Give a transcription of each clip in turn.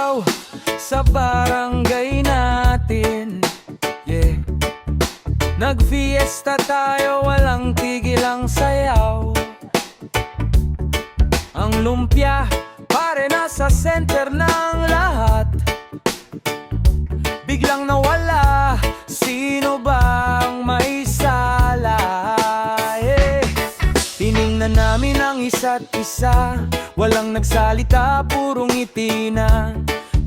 araw sa barangay natin, yeah. Nagfiesta tayo, walang tigil ang sayaw. Ang lumpia, pare nasa center ng lahat. Biglang nawala, sino bang may sala? Tiningnan namin ang isa't isa, walang nagsalita, purong ngiti na.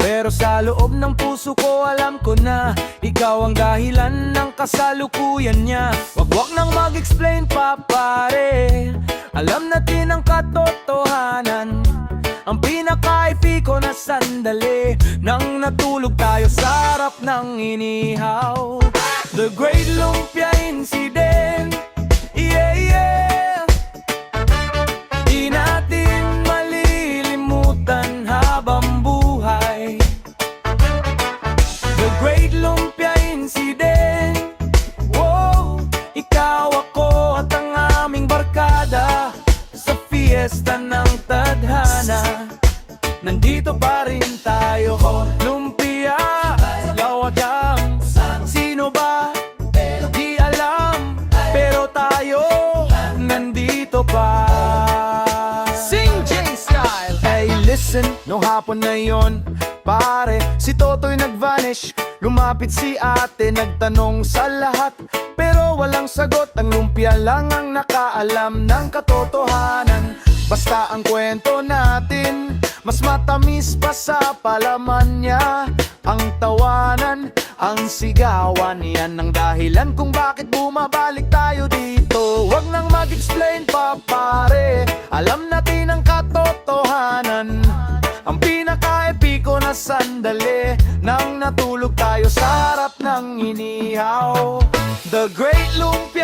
Pero sa loob ng puso ko alam ko na ikaw ang dahilan ng kasalukuyan niya. Wag nang mag-explain pa pare, alam natin ang katotohanan. Ang pinaka-epiko na sandali nang natulog tayo sa harap ng inihaw. The Great Lumpia Incident, yeah, yeah. Di natin malilimutan habang buhay. The Great Lumpia Incident, wow. Ikaw, ako at ang aming barkada sa fiesta ng tadhana. Nandito pa rin tayo, lumpia, lawagam. Sino ba? Di alam, pero tayo nandito pa. Sing J-Style. Hey listen, nung hapon na yon, pare, si Totoy nag-vanish. Lumapit si ate, nagtanong sa lahat, pero walang sagot. Ang lumpia lang ang nakaalam ng katotohanan. Basta ang kwento natin, mas matamis pa sa palaman niya. Ang tawanan, ang sigawan, yan ang dahilan kung bakit bumabalik tayo dito. Wag nang mag-explain pa pare, alam natin ang katotohanan. Ang pinaka-epiko na sandali nang natulog tayo sa harap ng inihaw. The Great Lumpia